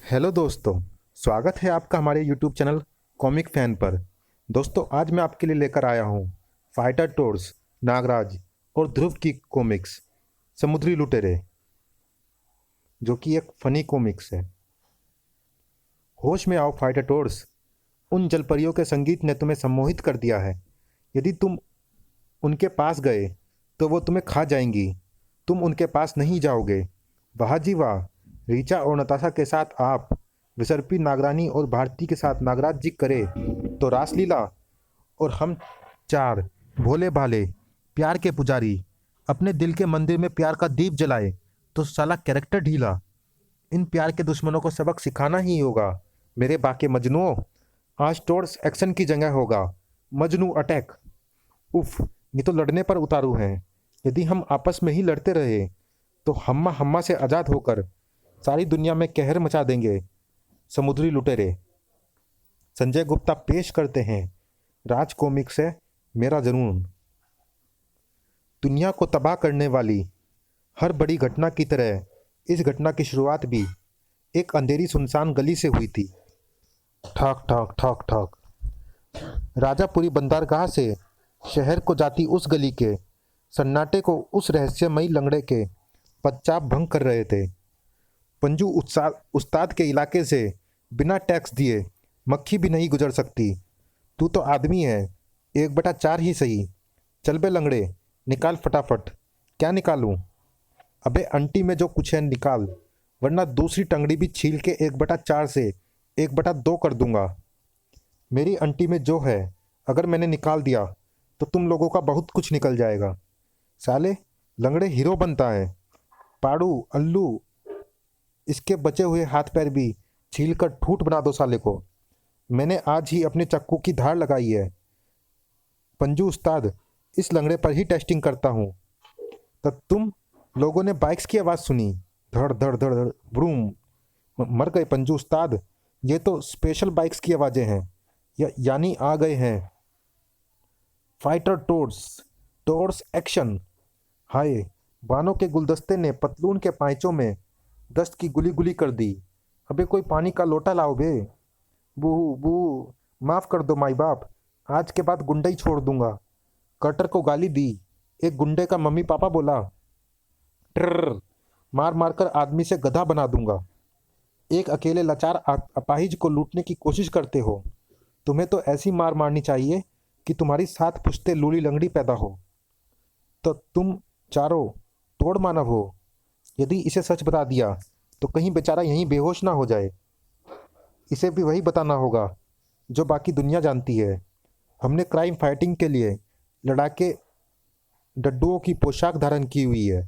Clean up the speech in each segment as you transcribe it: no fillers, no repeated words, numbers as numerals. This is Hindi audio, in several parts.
हेलो दोस्तों। स्वागत है आपका हमारे यूट्यूब चैनल कॉमिक फैन पर। दोस्तों, आज मैं आपके लिए लेकर आया हूँ फाइटर टोर्स, नागराज और ध्रुव की कॉमिक्स समुद्री लुटेरे, जो कि एक फनी कॉमिक्स है। होश में आओ फाइटर टोर्स। उन जलपरियों के संगीत ने तुम्हें सम्मोहित कर दिया है। यदि तुम उनके पास गए तो वो तुम्हें खा जाएंगी। तुम उनके पास नहीं जाओगे। वाह जी वाह। रीचा और नताशा के साथ आप, विसर्पी नागरानी और भारती के साथ नागराज जी करे तो रासलीला, और हम चार भोले भाले प्यार के पुजारी अपने दिल के मंदिर में प्यार का दीप जलाए तो साला कैरेक्टर ढीला। इन प्यार के दुश्मनों को सबक सिखाना ही होगा। मेरे बाके मजनुओं, आज टोर्स एक्शन की जगह होगा मजनू अटैक। उफ, ये तो लड़ने पर उतारू हैं। यदि हम आपस में ही लड़ते रहे तो हम्मा हम्मा से आज़ाद होकर सारी दुनिया में कहर मचा देंगे समुद्री लुटेरे। संजय गुप्ता पेश करते हैं राज कॉमिक्स से मेरा जुनून। दुनिया को तबाह करने वाली हर बड़ी घटना की तरह इस घटना की शुरुआत भी एक अंधेरी सुनसान गली से हुई थी। ठक ठक ठक ठक। राजापुरी बंदरगाह से शहर को जाती उस गली के सन्नाटे को उस रहस्यमयी लंगड़े के पदचाप भंग कर रहे थे। पंजू उस्ताद के इलाके से बिना टैक्स दिए मक्खी भी नहीं गुजर सकती। तू तो आदमी है, 1/4 ही सही। चल बे लंगड़े, निकाल फटाफट। क्या निकालूं? अबे अंटी में जो कुछ है निकाल, वरना दूसरी टंगड़ी भी छील के 1/4 से 1/2 कर दूंगा। मेरी अंटी में जो है अगर मैंने निकाल दिया तो तुम लोगों का बहुत कुछ निकल जाएगा। साले, लंगड़े हीरो बनता है। पाड़ू अल्लू, इसके बचे हुए हाथ पैर भी छील कर ठूठ बना दो साले को। मैंने आज ही अपने चक्कू की धार लगाई है। पंजू उस्ताद, इस लंगड़े पर ही टेस्टिंग करता हूँ। तब तुम लोगों ने बाइक्स की आवाज़ सुनी, धड़ धड़ धड़ धड़ ब्रूम। मर गए पंजू उस्ताद। ये तो स्पेशल बाइक्स की आवाज़ें हैं, यानी आ गए हैं फाइटर टोर्स। टोर्स एक्शन। हाय, बानों के गुलदस्ते ने पतलून के पाइचों में दस्त की गुली गुली कर दी। अबे कोई पानी का लोटा लाओ बे। बू बू, माफ कर दो माई बाप, आज के बाद गुंडा ही छोड़ दूंगा। कटर को गाली दी। एक गुंडे का मम्मी पापा बोला, ट्र मार मार कर आदमी से गधा बना दूंगा। एक अकेले लाचार अपाहिज को लूटने की कोशिश करते हो। तुम्हें तो ऐसी मार मारनी चाहिए कि तुम्हारी 7 पुश्ते लूली लंगड़ी पैदा हो। तो तुम चारों तोड़ मानव हो। यदि इसे सच बता दिया तो कहीं बेचारा यहीं बेहोश ना हो जाए। इसे भी वही बताना होगा जो बाकी दुनिया जानती है। हमने क्राइम फाइटिंग के लिए लड़ाके डड्डुओं की पोशाक धारण की हुई है।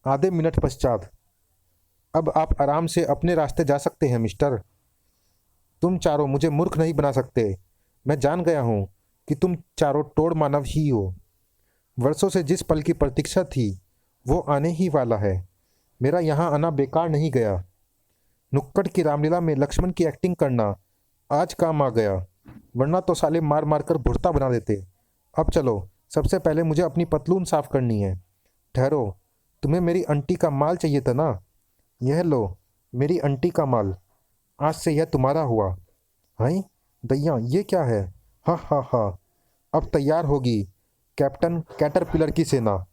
आधे मिनट पश्चात अब आप आराम से अपने रास्ते जा सकते हैं मिस्टर। तुम चारों मुझे मूर्ख नहीं बना सकते। मैं जान गया हूँ कि तुम चारों तोड़ मानव ही हो। वर्षों से जिस पल की प्रतीक्षा थी वो आने ही वाला है। मेरा यहाँ आना बेकार नहीं गया। नुक्कड़ की रामलीला में लक्ष्मण की एक्टिंग करना आज काम आ गया, वरना तो साले मार मार कर भुर्ता बना देते। अब चलो, सबसे पहले मुझे अपनी पतलून साफ करनी है। ठहरो, तुम्हें मेरी अंटी का माल चाहिए था ना? यह लो, मेरी अंटी का माल। आज से यह तुम्हारा हुआ। हाय दैया, ये क्या है? हा हा हा। अब तैयार होगी कैप्टन कैटरपिलर की सेना।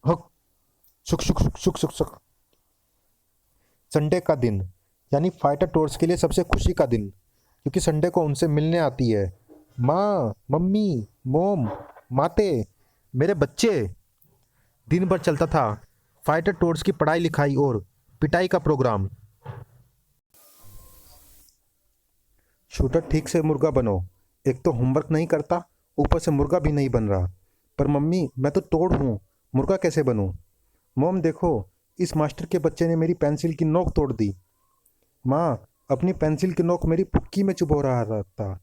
हक, शुक शुक शुक शुक शुक शुक। संडे का दिन, यानी फाइटर टोर्स के लिए सबसे खुशी का दिन, क्योंकि संडे को उनसे मिलने आती है माँ, मम्मी, मोम, माते, मेरे बच्चे। दिन भर चलता था फाइटर टोर्स की पढ़ाई लिखाई और पिटाई का प्रोग्राम। शूटर, ठीक से मुर्गा बनो। एक तो होमवर्क नहीं करता, ऊपर से मुर्गा भी नहीं बन रहा। पर मम्मी, मैं तो तोड़ हूँ, मुर्गा कैसे बनूँ? मोम देखो, इस मास्टर के बच्चे ने मेरी पेंसिल की नोक तोड़ दी। माँ, अपनी पेंसिल की नोक मेरी पुक्की में चुभो रहा था।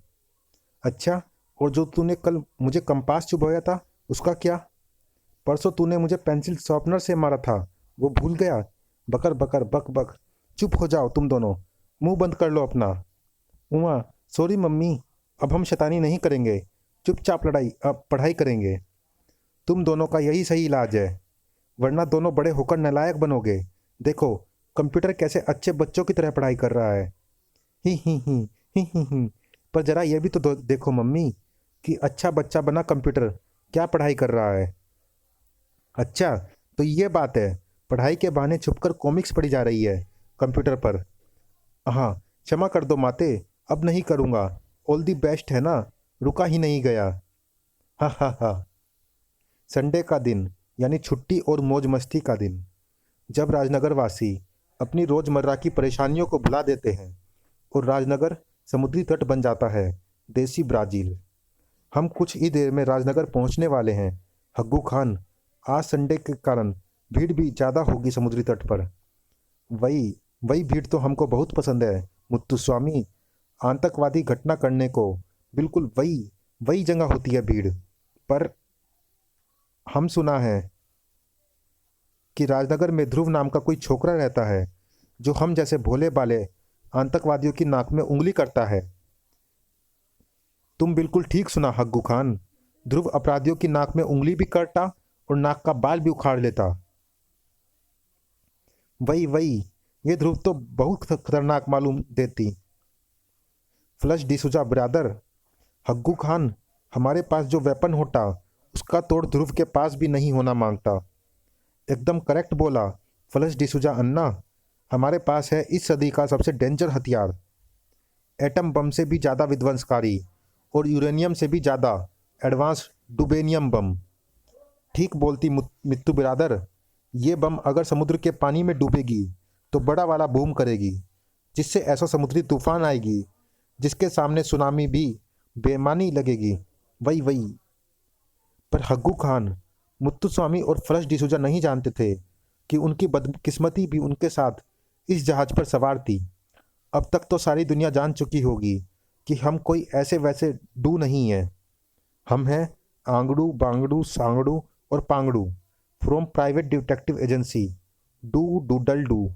अच्छा, और जो तूने कल मुझे कंपास चुभोया था उसका क्या? परसों तूने मुझे पेंसिल शार्पनर से मारा था, वो भूल गया? बकर बकर बक बक। चुप हो जाओ तुम दोनों, मुंह बंद कर लो अपना। उमा, सॉरी मम्मी, अब हम शैतानी नहीं करेंगे, चुपचाप पढ़ाई करेंगे। तुम दोनों का यही सही इलाज है, वरना दोनों बड़े होकर नालायक बनोगे। देखो, कंप्यूटर कैसे अच्छे बच्चों की तरह पढ़ाई कर रहा है। ही ही ही ही ही ही। पर जरा ये भी तो देखो मम्मी कि अच्छा बच्चा बना कंप्यूटर क्या पढ़ाई कर रहा है। अच्छा, तो ये बात है, पढ़ाई के बहाने छुपकर कॉमिक्स पढ़ी जा रही है कंप्यूटर पर। हाँ, क्षमा कर दो माते, अब नहीं करूँगा। ऑल दी बेस्ट है ना, रुका ही नहीं गया। हा हा हा। संडे का दिन, यानी छुट्टी और मौज मस्ती का दिन, जब राजनगर वासी अपनी रोजमर्रा की परेशानियों को भुला देते हैं और राजनगर समुद्री तट बन जाता है। देसी ब्राजील। हम कुछ ही देर में राजनगर पहुंचने वाले हैं। हग्गू खान, आज संडे के कारण भीड़ भी ज़्यादा होगी समुद्री तट पर। वही वही भीड़ तो हमको बहुत पसंद है मुत्तुस्वामी। आतंकवादी घटना करने को बिल्कुल वही वही जगह होती है भीड़। पर हम सुना है कि राजनगर में ध्रुव नाम का कोई छोकरा रहता है जो हम जैसे भोले भाले आतंकवादियों की नाक में उंगली करता है। तुम बिल्कुल ठीक सुना हग्गू खान। ध्रुव अपराधियों की नाक में उंगली भी करता और नाक का बाल भी उखाड़ लेता। वही वही, ये ध्रुव तो बहुत खतरनाक मालूम देती। Flush D'Souza brother. हग्गू खान, हमारे पास जो वेपन होता उसका तोड़ ध्रुव के पास भी नहीं होना मांगता। एकदम करेक्ट बोला फ्लश डिसूजा अन्ना। हमारे पास है इस सदी का सबसे डेंजर हथियार, एटम बम से भी ज़्यादा विध्वंसकारी और यूरेनियम से भी ज़्यादा एडवांस डुबेनियम बम। ठीक बोलती मित्तू बिरादर। ये बम अगर समुद्र के पानी में डूबेगी तो बड़ा वाला बूम करेगी, जिससे ऐसा समुद्री तूफान आएगी जिसके सामने सुनामी भी बेमानी लगेगी। वही वही। पर हग्गू खान, मुत्तुस्वामी और फ्लश डिसूजा नहीं जानते थे कि उनकी बदकिस्मती भी उनके साथ इस जहाज पर सवार थी। अब तक तो सारी दुनिया जान चुकी होगी कि हम कोई ऐसे वैसे डू नहीं हैं। हम हैं आंगड़ू बांगड़ू सांगड़ू और Pangdu from private detective agency do doodle do.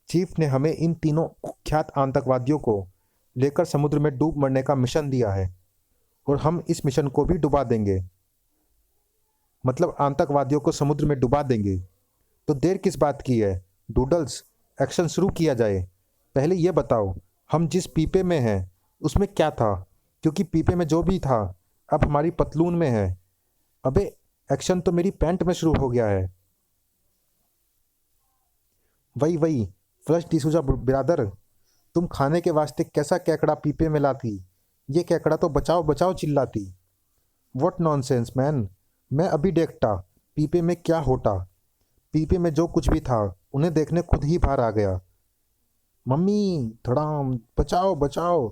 Chief ने हमें इन तीनों कुख्यात आतंकवादियों को लेकर समुद्र में डूब मरने का मिशन दिया है और हम इस मिशन को भी डुबा देंगे। मतलब आतंकवादियों को समुद्र में डुबा देंगे। तो देर किस बात की है डूडल्स, एक्शन शुरू किया जाए। पहले ये बताओ हम जिस पीपे में हैं उसमें क्या था, क्योंकि पीपे में जो भी था अब हमारी पतलून में है। अबे एक्शन तो मेरी पैंट में शुरू हो गया है। वही वही फ्लश डिसूजा बिरादर, तुम खाने के वास्ते कैसा केकड़ा पीपे में लाती, ये केकड़ा तो बचाओ बचाओ चिल्लाती। व्हाट नॉनसेंस मैन, मैं अभी देखता पीपे में क्या होता। पीपे में जो कुछ भी था उन्हें देखने खुद ही बाहर आ गया। मम्मी धड़ाम, बचाओ बचाओ।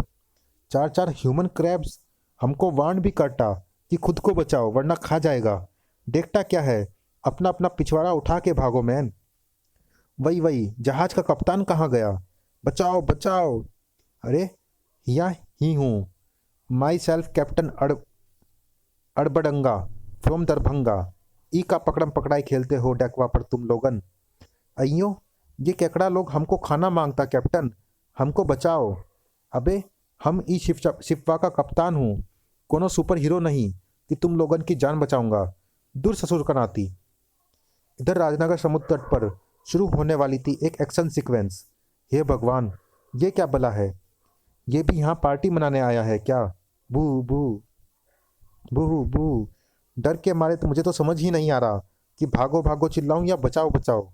चार चार ह्यूमन क्रैब्स हमको वार्न भी करता कि खुद को बचाओ वरना खा जाएगा। देखता क्या है, अपना अपना पिछवाड़ा उठा के भागो मैन। वही वही, जहाज का कप्तान कहाँ गया, बचाओ बचाओ। अरे यहाँ ही हूँ, myself captain Adbadanga from Darbhanga. ई का पकड़म पकड़ाई खेलते हो डैकवा पर तुम लोगन। अइयो, ये केकड़ा लोग हमको खाना मांगता कैप्टन, हमको बचाओ। अबे हम ई शिप्वा का कप्तान हूँ, कोनो सुपर हीरो नहीं कि तुम लोगन की जान बचाऊंगा। दूर ससुर का नाती। इधर राजनगर समुद्र तट पर शुरू होने वाली थी एक एक्शन सीक्वेंस। हे भगवान, ये क्या बला है, ये भी यहाँ पार्टी मनाने आया है क्या। बू बू बू बू। डर के मारे तो मुझे तो समझ ही नहीं आ रहा कि भागो भागो चिल्लाऊं या बचाओ बचाओ।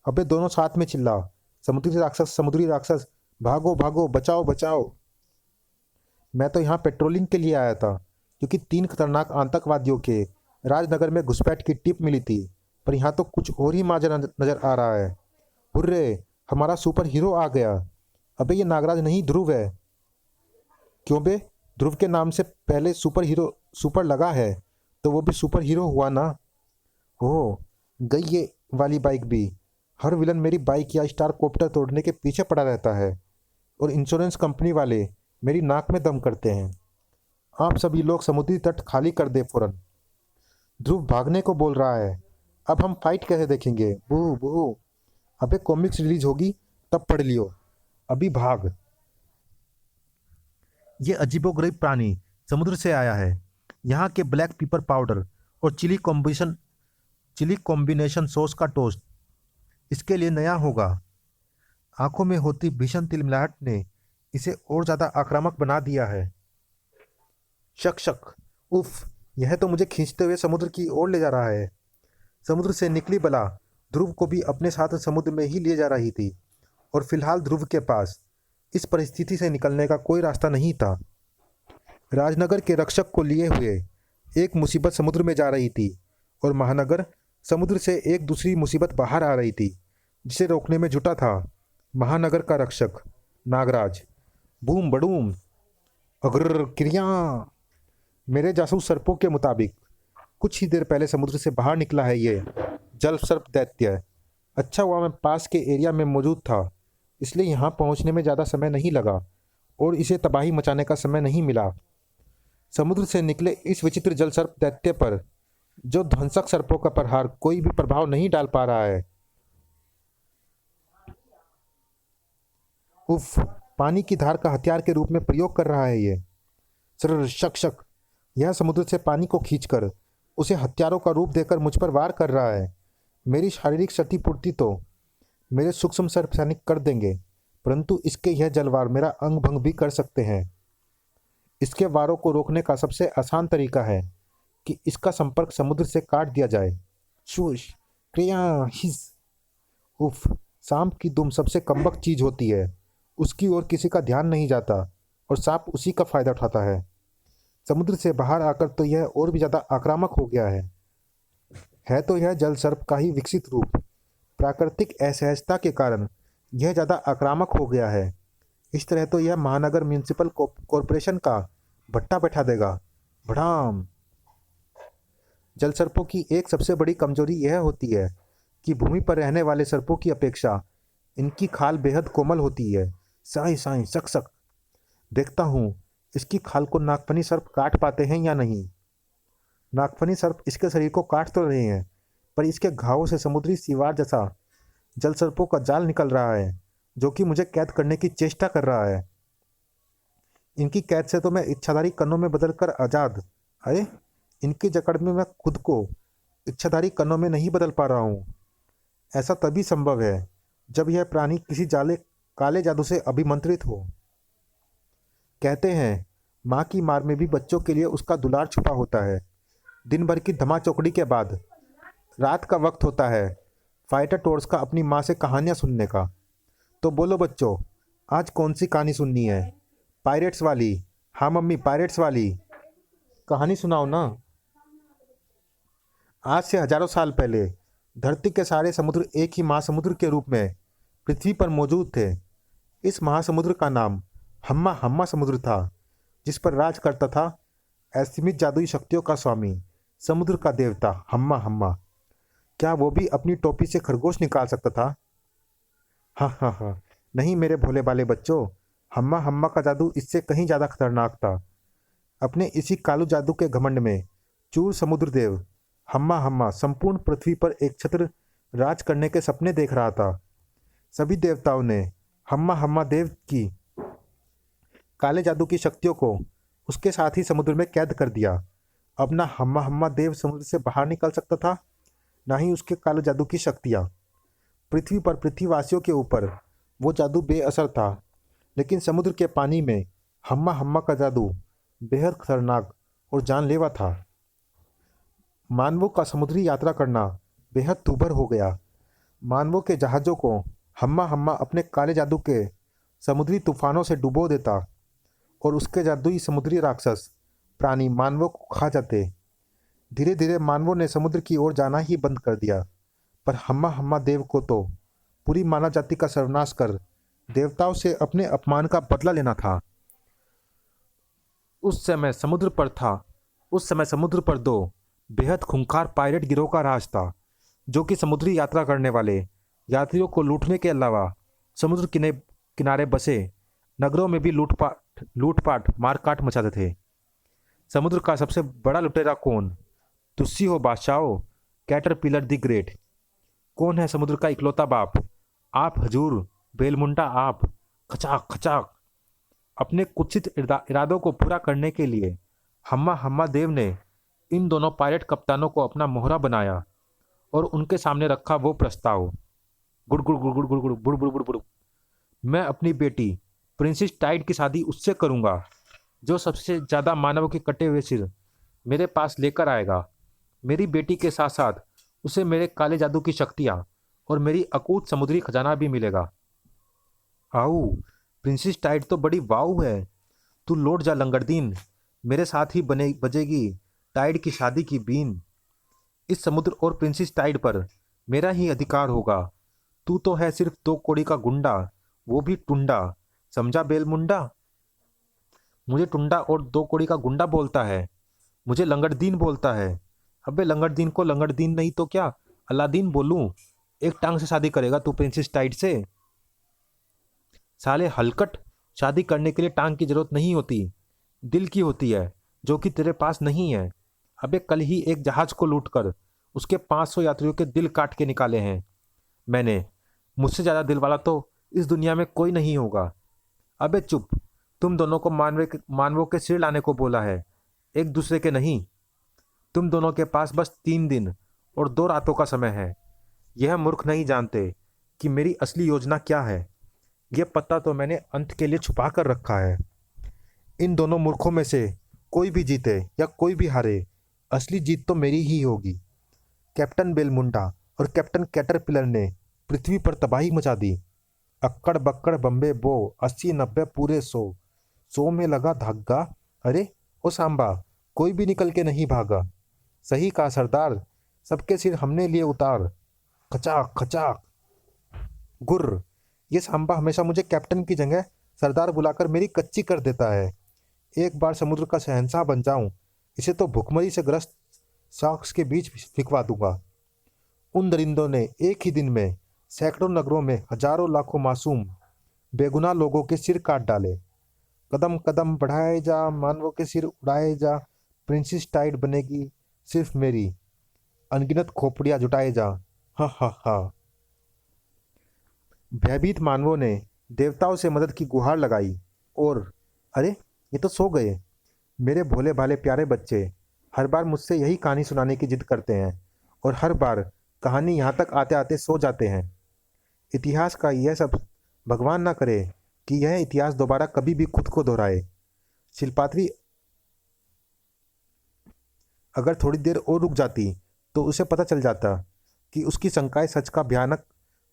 अबे दोनों साथ में चिल्ला, समुद्री राक्षस भागो भागो बचाओ बचाओ। मैं तो यहाँ पेट्रोलिंग के लिए आया था क्योंकि 3 खतरनाक आतंकवादियों के राजनगर में घुसपैठ की टिप मिली थी, पर यहाँ तो कुछ और ही माजरा नजर आ रहा है। हुर्रे, हमारा सुपर हीरो आ गया। अबे ये नागराज नहीं ध्रुव है। क्यों बे, ध्रुव के नाम से पहले सुपर हीरो सुपर लगा है तो वो भी सुपर हीरो हुआ ना। ओह, गई ये वाली बाइक भी। हर विलन मेरी बाइक या स्टार कॉप्टर तोड़ने के पीछे पड़ा रहता है और इंश्योरेंस कंपनी वाले मेरी नाक में दम करते हैं। आप सभी लोग समुद्री तट खाली कर दे फौरन। ध्रुव भागने को बोल रहा है, अब हम फाइट कैसे देखेंगे। बू बू। अबे कॉमिक्स रिलीज होगी तब पढ़ लियो, अभी भाग। ये अजीबोगरीब प्राणी समुद्र से आया है। यहाँ के ब्लैक पेपर पाउडर और चिली कॉम्बिनेशन सॉस का टोस्ट इसके लिए नया होगा। आंखों में होती भीषण तिलमिलाहट ने इसे और ज्यादा आक्रामक बना दिया है। शक शक, उफ, यह तो मुझे खींचते हुए समुद्र की ओर ले जा रहा है। समुद्र से निकली बला ध्रुव को भी अपने साथ समुद्र में ही लिए जा रही थी और फिलहाल ध्रुव के पास इस परिस्थिति से निकलने का कोई रास्ता नहीं था। राजनगर के रक्षक को लिए हुए एक मुसीबत समुद्र में जा रही थी और महानगर समुद्र से एक दूसरी मुसीबत बाहर आ रही थी, जिसे रोकने में जुटा था महानगर का रक्षक नागराज। बूम बडूम, अग्र क्रिया। मेरे जासूस सर्पों के मुताबिक कुछ ही देर पहले समुद्र से बाहर निकला है ये जल सर्प दैत्य। अच्छा हुआ मैं पास के एरिया में मौजूद था, इसलिए यहाँ पहुँचने में ज़्यादा समय नहीं लगा और इसे तबाही मचाने का समय नहीं मिला। समुद्र से निकले इस विचित्र जल सर्प दैत्य पर जो ध्वंसक सर्पों का प्रहार कोई भी प्रभाव नहीं डाल पा रहा है। उफ, पानी की धार का हथियार के रूप में प्रयोग कर रहा है ये। सर शक शक, यह समुद्र से पानी को खींचकर उसे हथियारों का रूप देकर मुझ पर वार कर रहा है। मेरी शारीरिक क्षतिपूर्ति तो मेरे सूक्ष्म सर्प सैनिक कर देंगे, परंतु इसके यह जलवार मेरा अंग भंग भी कर सकते हैं। इसके वारों को रोकने का सबसे आसान तरीका है कि इसका संपर्क समुद्र से काट दिया जाए। शूश, क्रिया, हिस। उफ, सांप की दुम सबसे कमबख्त चीज होती है, उसकी ओर किसी का ध्यान नहीं जाता और सांप उसी का फायदा उठाता है। समुद्र से बाहर आकर तो यह और भी ज़्यादा आक्रामक हो गया है तो यह जल सर्प का ही विकसित रूप। प्राकृतिक असहजता के कारण यह ज़्यादा आक्रामक हो गया है। इस तरह तो यह महानगर म्यूनिसिपल कॉरपोरेशन का भट्टा बैठा देगा। भड़ाम। जल सर्पों की एक सबसे बड़ी कमजोरी यह होती है कि भूमि पर रहने वाले सर्पों की अपेक्षा इनकी खाल बेहद कोमल होती है। साई साई सक सक, देखता हूँ इसकी खाल को नागफनी सर्प काट पाते हैं या नहीं। नागफनी सर्प इसके शरीर को काट तो रहे हैं, पर इसके घावों से समुद्री सीवार जैसा जल सर्पों का जाल निकल रहा है, जो कि मुझे कैद करने की चेष्टा कर रहा है। इनकी कैद से तो मैं इच्छाधारी कन्नों में बदलकर आजाद। अरे, इनकी जकड़ में मैं खुद को इच्छाधारी कन्नों में नहीं बदल पा रहा हूँ। ऐसा तभी संभव है जब यह प्राणी किसी जाले काले जादू से अभिमंत्रित हो। कहते हैं माँ की मार में भी बच्चों के लिए उसका दुलार छुपा होता है। दिन भर की धमा चौकड़ी के बाद रात का वक्त होता है फाइटर टोर्स का अपनी माँ से कहानियाँ सुनने का। तो बोलो बच्चों, आज कौन सी कहानी सुननी है? पायरेट्स वाली? हाँ मम्मी, पायरेट्स वाली कहानी सुनाओ ना। आज से हजारों साल पहले धरती के सारे समुद्र एक ही महासमुद्र के रूप में पृथ्वी पर मौजूद थे। इस महासमुद्र का नाम हम्मा हम्मा समुद्र था, जिस पर राज करता था असीमित जादुई शक्तियों का स्वामी, समुद्र का देवता हम्मा हम्मा। क्या वो भी अपनी टोपी से खरगोश निकाल सकता था? हाँ हाँ हाँ, नहीं मेरे भोले भाले बच्चों, हम्मा हम्मा का जादू इससे कहीं ज़्यादा खतरनाक था। अपने इसी कालू जादू के घमंड में चूर समुद्र देव हम्मा हम्मा संपूर्ण पृथ्वी पर एक छत्र राज करने के सपने देख रहा था। सभी देवताओं ने हम्मा हम्मा देव की काले जादू की शक्तियों को उसके साथ ही समुद्र में कैद कर दिया। अब ना हम्मा हम्मा देव समुद्र से बाहर निकल सकता था, ना ही उसके काले जादू की शक्तियाँ। पृथ्वी पर पृथ्वीवासियों के ऊपर वो जादू बेअसर था, लेकिन समुद्र के पानी में हम्मा हम्मा का जादू बेहद खतरनाक और जानलेवा था। मानवों का समुद्री यात्रा करना बेहद दूभर हो गया। मानवों के जहाज़ों को हम्मा हम्मा अपने काले जादू के समुद्री तूफानों से डुबो देता और उसके जादुई समुद्री राक्षस प्राणी मानवों को खा जाते। धीरे धीरे मानवों ने समुद्र की ओर जाना ही बंद कर दिया, पर हम्मा हम्मा देव को तो पूरी मानव जाति का सर्वनाश कर देवताओं से अपने अपमान का बदला लेना था। उस समय समुद्र पर दो बेहद खूंखार पायरेट गिरोह का राज था, जो कि समुद्री यात्रा करने वाले यात्रियों को लूटने के अलावा समुद्र किनारे बसे नगरों में भी लूटपाट मारकाट मचाते थे। समुद्र का सबसे बड़ा लुटेरा कौन? तुस्सी हो बादशाहो, कैटरपिलर द ग्रेट। कौन है समुद्र का इकलौता बाप? आप हजूर, बेलमुंडा आप। खचाक खचाक। अपने कुत्सित इरादों को पूरा करने के लिए हम्मा हम्मा देव ने इन दोनों पायलट कप्तानों को अपना मोहरा बनाया और उनके सामने रखा वो प्रस्ताव। गुड़ गुड़ गुड़ गुड़ गुड़ गुड़ बुड़ बुड़ बुड़ बुड़। मैं अपनी बेटी प्रिंसेस टाइड की शादी उससे करूँगा जो सबसे ज़्यादा मानव के कटे हुए सिर मेरे पास लेकर आएगा। मेरी बेटी के साथ साथ उसे मेरे काले जादू की शक्तियाँ और मेरी अकूत समुद्री खजाना भी मिलेगा। आओ, प्रिंसेस टाइड तो बड़ी वाऊ है। तू लौट जा लंगड़दीन, मेरे साथ ही बने बजेगी टाइड की शादी की बीन। इस समुद्र और प्रिंसेस टाइड पर मेरा ही अधिकार होगा। तू तो है सिर्फ 2 कौड़ी का गुंडा, वो भी टुंडा। समझा बेलमुंडा? मुझे टुंडा और 2 कौड़ी का गुंडा बोलता है, मुझे लंगड़दीन बोलता है। अबे लंगड़दीन को लंगड़दीन नहीं तो क्या अलादीन बोलूं? एक टांग से शादी करेगा तू प्रिंसेस टाइड से? साले हलकट, शादी करने के लिए टांग की जरूरत नहीं होती, दिल की होती है, जो कि तेरे पास नहीं है। अबे कल ही एक जहाज को लूटकर उसके 500 यात्रियों के दिल काट के निकाले हैं मैंने। मुझसे ज़्यादा दिल वाला तो इस दुनिया में कोई नहीं होगा। अबे चुप, तुम दोनों को मानवों के सिर लाने को बोला है, एक दूसरे के नहीं। तुम दोनों के पास बस 3 दिन और 2 रातों का समय है। यह मूर्ख नहीं जानते कि मेरी असली योजना क्या है। यह पता तो मैंने अंत के लिए छुपा कर रखा है। इन दोनों मूर्खों में से कोई भी जीते या कोई भी हारे, असली जीत तो मेरी ही होगी। कैप्टन बेलमुंडा और कैप्टन कैटरपिलर ने पृथ्वी पर तबाही मचा दी। अक्कड़ बक्कड़ बम्बे बो, 80 90 पूरे 100 में लगा धागा। अरे ओ सांबा, कोई भी निकल के नहीं भागा। सही कहा सरदार, सबके सिर हमने लिए उतार। खचाक खचाक गुर्र। ये सांबा हमेशा मुझे कैप्टन की जगह सरदार बुलाकर मेरी कच्ची कर देता है। एक बार समुद्र का शहंशाह बन जाऊं, इसे तो भुखमरी से ग्रस्त शार्क्स के बीच फिकवा दूंगा। उन दरिंदों ने एक ही दिन में सैकड़ों नगरों में हजारों लाखों मासूम बेगुनाह लोगों के सिर काट डाले। कदम कदम बढ़ाए जा, मानवों के सिर उड़ाए जा, प्रिंसेस टाइड बनेगी सिर्फ मेरी। अनगिनत खोपड़ियां जुटाए जा। हा हा हा। भयभीत मानवों ने देवताओं से मदद की गुहार लगाई और अरे, ये तो सो गए। मेरे भोले भाले प्यारे बच्चे हर बार मुझसे यही कहानी सुनाने की जिद करते हैं और हर बार कहानी यहाँ तक आते आते सो जाते हैं। इतिहास का यह सब भगवान ना करे कि यह इतिहास दोबारा कभी भी खुद को दोहराए। शिल्पात्री अगर थोड़ी देर और रुक जाती तो उसे पता चल जाता कि उसकी शंकाएं सच का भयानक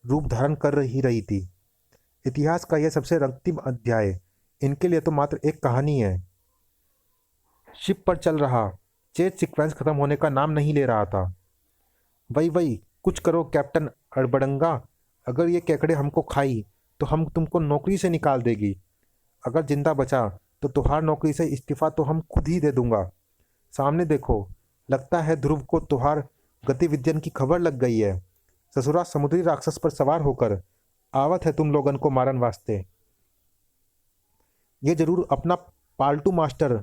रूप धारण कर ही रही थी। इतिहास का यह सबसे रंगतीन अध्याय इनके लिए तो मात्र एक कहानी है। शिप पर चल रहा चेज सीक्वेंस खत्म होने का नाम नहीं ले रहा था। वही वही कुछ करो कैप्टन अड़बड़ंगा, अगर ये केकड़े हमको खाई तो हम तुमको नौकरी से निकाल देगी। अगर जिंदा बचा तो तुहार नौकरी से इस्तीफा तो हम खुद ही दे दूंगा। सामने देखो, लगता है ध्रुव को तुहार गतिविधियन की खबर लग गई है। ससुरा समुद्री राक्षस पर सवार होकर आवत है तुम लोगन को मारन वास्ते। ये जरूर अपना पालतू मास्टर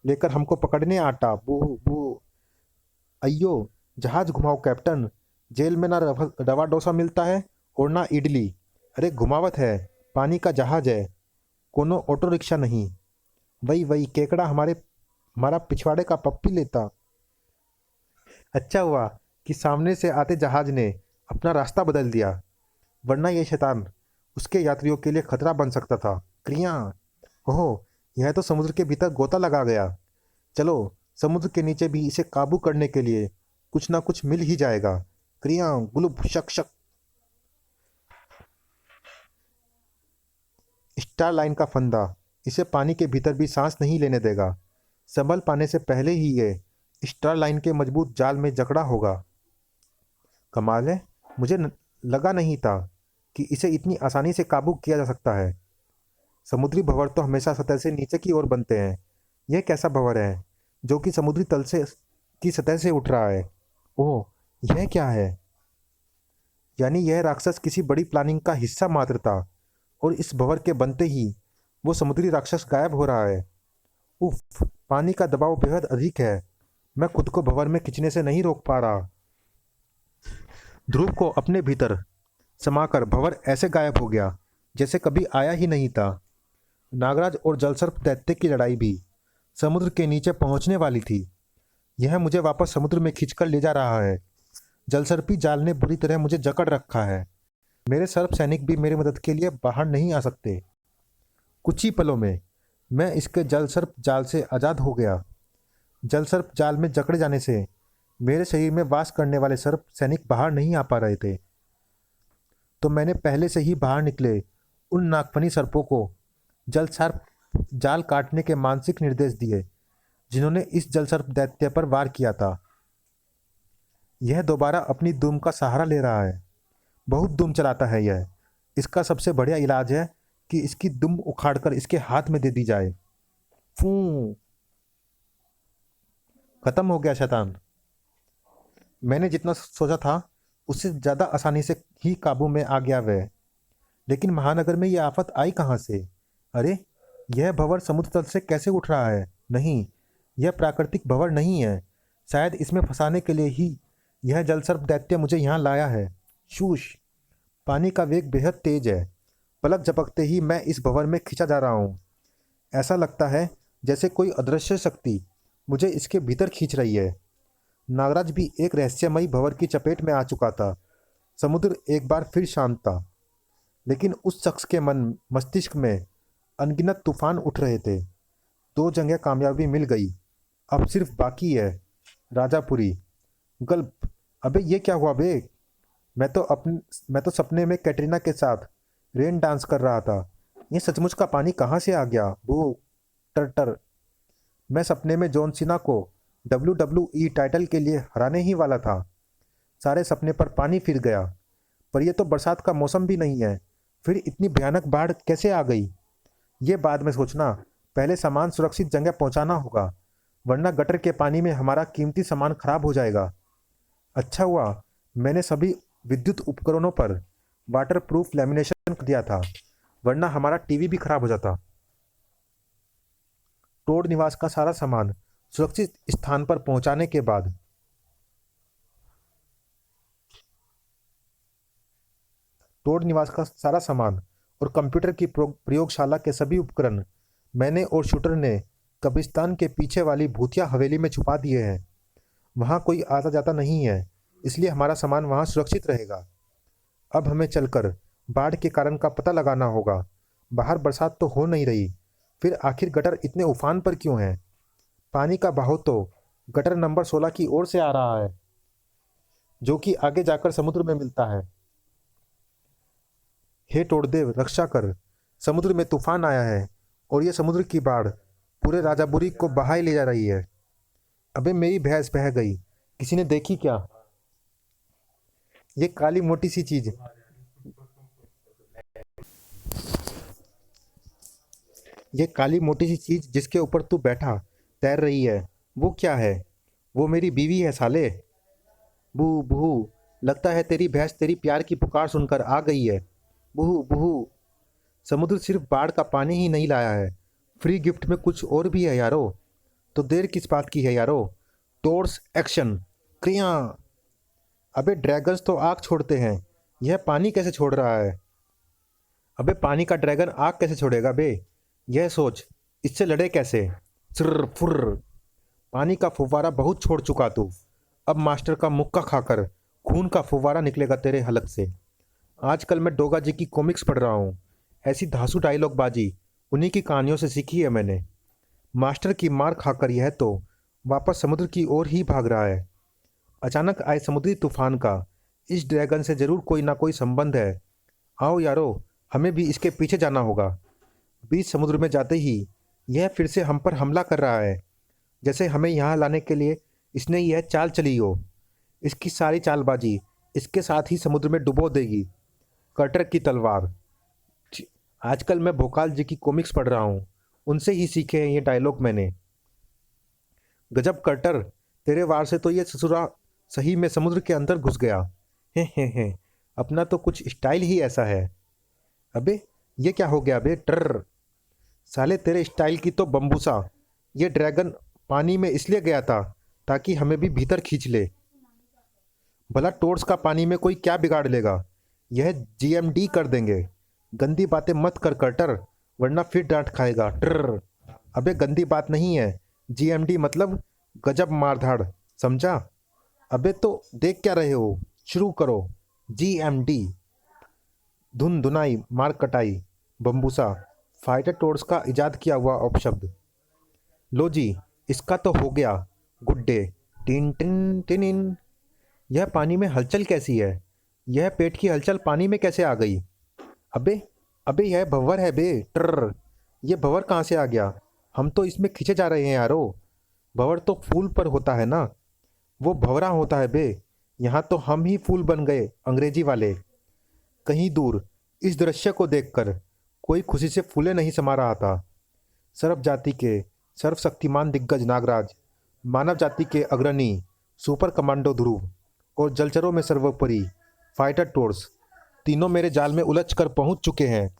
लेकर हमको पकड़ने आटा। बू बू। अयो, जहाज घुमाओ कैप्टन, जेल में ना रवा डोसा मिलता है और ना इडली। अरे घुमावत है, पानी का जहाज है, कोनो ऑटो रिक्शा नहीं। वही वही केकड़ा हमारा पिछवाड़े का पप्पी लेता। अच्छा हुआ कि सामने से आते जहाज ने अपना रास्ता बदल दिया, वरना ये शैतान उसके यात्रियों के लिए खतरा बन सकता था। क्रिया ओहो, यह तो समुद्र के भीतर गोता लगा गया। चलो, समुद्र के नीचे भी इसे काबू करने के लिए कुछ ना कुछ मिल ही जाएगा। क्रिया गुलुब शक शक। स्टार लाइन का फंदा इसे पानी के भीतर भी सांस नहीं लेने देगा। संभल पाने से पहले ही ये स्टार लाइन के मजबूत जाल में जकड़ा होगा। कमाल है, मुझे लगा नहीं था कि इसे इतनी आसानी से काबू किया जा सकता है। समुद्री भंवर तो हमेशा सतह से नीचे की ओर बनते हैं। यह कैसा भंवर है जो कि समुद्री तल से की सतह से उठ रहा है? ओह, यह क्या है? यानी यह राक्षस किसी बड़ी प्लानिंग का हिस्सा मात्र था और इस भंवर के बनते ही वो समुद्री राक्षस गायब हो रहा है। उफ, पानी का दबाव बेहद अधिक है। मैं खुद को भंवर में खींचने से नहीं रोक पा रहा। ध्रुव को अपने भीतर समाकर भंवर ऐसे गायब हो गया जैसे कभी आया ही नहीं था। नागराज और जलसर्प दैत्य की लड़ाई भी समुद्र के नीचे पहुंचने वाली थी। यह मुझे वापस समुद्र में खींचकर ले जा रहा है। जलसर्पी जाल ने बुरी तरह मुझे जकड़ रखा है। मेरे सर्प सैनिक भी मेरी मदद के लिए बाहर नहीं आ सकते। कुछ ही पलों में मैं इसके जल सर्प जाल से आज़ाद हो गया। जल सर्प जाल में जकड़े जाने से मेरे शरीर में वास करने वाले सर्प सैनिक बाहर नहीं आ पा रहे थे। तो मैंने पहले से ही बाहर निकले उन नागफनी सर्पों को जल सर्प जाल काटने के मानसिक निर्देश दिए, जिन्होंने इस जल सर्प दैत्य पर वार किया था। यह दोबारा अपनी दुम का सहारा ले रहा है। बहुत दुम चलाता है यह। इसका सबसे बढ़िया इलाज है कि इसकी दुम उखाड़कर इसके हाथ में दे दी जाए। फू, खत्म हो गया शैतान। मैंने जितना सोचा था उससे ज़्यादा आसानी से ही काबू में आ गया वह। लेकिन महानगर में यह आफत आई कहाँ से? अरे, यह भंवर समुद्र तल से कैसे उठ रहा है? नहीं, यह प्राकृतिक भंवर नहीं है। शायद इसमें फंसाने के लिए ही यह जलसर्प दैत्य मुझे यहाँ लाया है। शूश! पानी का वेग बेहद तेज है। पलक झपकते ही मैं इस भंवर में खिंचा जा रहा हूँ। ऐसा लगता है जैसे कोई अदृश्य शक्ति मुझे इसके भीतर खींच रही है। नागराज भी एक रहस्यमयी भंवर की चपेट में आ चुका था। समुद्र एक बार फिर शांत था, लेकिन उस शख्स के मन मस्तिष्क में अनगिनत तूफान उठ रहे थे। 2 जगह कामयाबी मिल गई। अब सिर्फ बाकी है राजापुरी। गल्प! अबे ये क्या हुआ बे? मैं तो सपने में कैटरीना के साथ रेन डांस कर रहा था। ये सचमुच का पानी कहाँ से आ गया? बू टर टर। मैं सपने में जॉन सीना को WWE टाइटल के लिए हराने ही वाला था। सारे सपने पर पानी फिर गया। पर यह तो बरसात का मौसम भी नहीं है, फिर इतनी भयानक बाढ़ कैसे आ गई? ये बाद में सोचना, पहले सामान सुरक्षित जगह पहुंचाना होगा, वरना गटर के पानी में हमारा कीमती सामान खराब हो जाएगा। अच्छा हुआ मैंने सभी विद्युत उपकरणों पर वाटर प्रूफ लैमिनेशन कर दिया था, वरना हमारा टीवी भी खराब हो जाता। टोड निवास का सारा सामान सुरक्षित स्थान पर पहुंचाने के बाद टोड निवास का सारा सामान और कंप्यूटर की प्रयोगशाला के सभी उपकरण मैंने और शूटर ने कब्रिस्तान के पीछे वाली भूतिया हवेली में छुपा दिए हैं। वहाँ कोई आता जाता नहीं है, इसलिए हमारा सामान वहाँ सुरक्षित रहेगा। अब हमें चलकर बाढ़ के कारण का पता लगाना होगा। बाहर बरसात तो हो नहीं रही, फिर आखिर गटर इतने उफान पर क्यों है? पानी का बहाव तो गटर नंबर 16 की ओर से आ रहा है, जो कि आगे जाकर समुद्र में मिलता है। हे टोड़देव, रक्षा कर! समुद्र में तूफान आया है और ये समुद्र की बाढ़ पूरे राजापुरी को बहाई ले जा रही है। अबे मेरी भैंस बह गई। किसी ने देखी क्या? ये काली मोटी सी चीज ये काली मोटी सी चीज जिसके ऊपर तू बैठा तैर रही है, वो क्या है? वो मेरी बीवी है साले। बू बू, लगता है तेरी भैंस तेरी प्यार की पुकार सुनकर आ गई है। बूहू बूहू। समुद्र सिर्फ बाढ़ का पानी ही नहीं लाया है, फ्री गिफ्ट में कुछ और भी है यारो। तो देर किस बात की है यारो? टोर्स एक्शन! क्रिया! अबे ड्रैगन्स तो आग छोड़ते हैं, यह पानी कैसे छोड़ रहा है? अबे पानी का ड्रैगन आग कैसे छोड़ेगा बे? यह सोच, इससे लड़े कैसे? सुर फुर। पानी का फुव्वारा बहुत छोड़ चुका तू। अब मास्टर का मुक्का खाकर खून का फुव्वारा निकलेगा तेरे हलक से। आजकल मैं डोगा जी की कॉमिक्स पढ़ रहा हूँ। ऐसी धांसू डायलॉग बाजी उन्हीं की कहानियों से सीखी है मैंने। मास्टर की मार खाकर यह तो वापस समुद्र की ओर ही भाग रहा है। अचानक आए समुद्री तूफान का इस ड्रैगन से जरूर कोई ना कोई संबंध है। आओ यारो, हमें भी इसके पीछे जाना होगा। बीच समुद्र में जाते ही यह फिर से हम पर हमला कर रहा है, जैसे हमें यहाँ लाने के लिए इसने यह चाल चली हो। इसकी सारी चालबाजी इसके साथ ही समुद्र में डुबो देगी। कर्टर की तलवार। आजकल मैं भोकाल जी की कॉमिक्स पढ़ रहा हूँ, उनसे ही सीखे हैं ये डायलॉग मैंने। गजब कर्टर, तेरे वार से तो ये ससुरा सही में समुद्र के अंदर घुस गया। हे, अपना तो कुछ स्टाइल ही ऐसा है। अबे ये क्या हो गया बे? ट्र साले, तेरे स्टाइल की तो बम्बूसा। ये ड्रैगन पानी में इसलिए गया था ताकि हमें भी भीतर खींच ले। भला टोर्स का पानी में कोई क्या बिगाड़ लेगा? यह GMD कर देंगे। गंदी बातें मत कर कर्टर, वरना फिर डांट खाएगा। ट्र अबे गंदी बात नहीं है, GMD मतलब गजब मारधाड़, समझा? अबे तो देख क्या रहे हो, शुरू करो। GMD। धुन धुनाई मार कटाई बम्बूसा फाइटर टोर्स का इजाद किया हुआ अपशब्द। लो जी, इसका तो हो गया गुड्डे। टिन टिन टिनिन। यह पानी में हलचल कैसी है? यह पेट की हलचल पानी में कैसे आ गई? अबे अबे यह भंवर है बे। ट्र। ये भंवर कहाँ से आ गया? हम तो इसमें खींचे जा रहे हैं यारो। भंवर तो फूल पर होता है ना, वो भंवरा होता है बे। यहाँ तो हम ही फूल बन गए अंग्रेजी वाले। कहीं दूर इस दृश्य को देखकर कोई खुशी से फूले नहीं समा रहा था। सर्व जाति के सर्वशक्तिमान दिग्गज नागराज, मानव जाति के अग्रणी सुपर कमांडो ध्रुव और जलचरों में सर्वोपरि फाइटर टोर्स तीनों मेरे जाल में उलझ कर पहुंच चुके हैं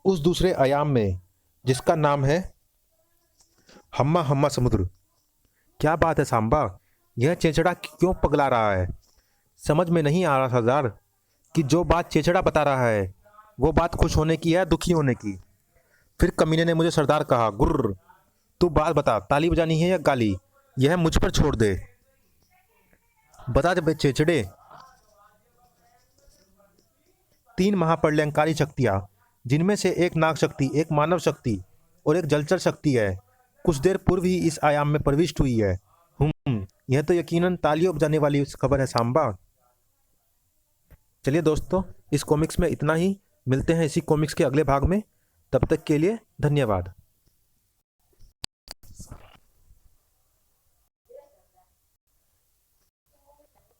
उस दूसरे आयाम में जिसका नाम है हम्मा हम्मा समुद्र। क्या बात है सांबा, यह चेचड़ा क्यों पगला रहा है? समझ में नहीं आ रहा सरदार कि जो बात चेचड़ा बता रहा है वो बात खुश होने की है दुखी होने की। फिर कमीने ने मुझे सरदार कहा। गुर्र। तू बात बता, ताली बजानी है या गाली? यह मुझ पर छोड़ दे। बता दे चेचड़े। तीन महाप्रलयंकारी शक्तियाँ, जिनमें से एक नाग शक्ति, एक मानव शक्ति और एक जलचर शक्ति है, कुछ देर पूर्व ही इस आयाम में प्रविष्ट हुई है। यह तो यकीनन तालियों बजाने वाली खबर है सांबा। चलिए दोस्तों, इस कॉमिक्स में इतना ही। मिलते हैं इसी कॉमिक्स के अगले भाग में। तब तक के लिए धन्यवाद।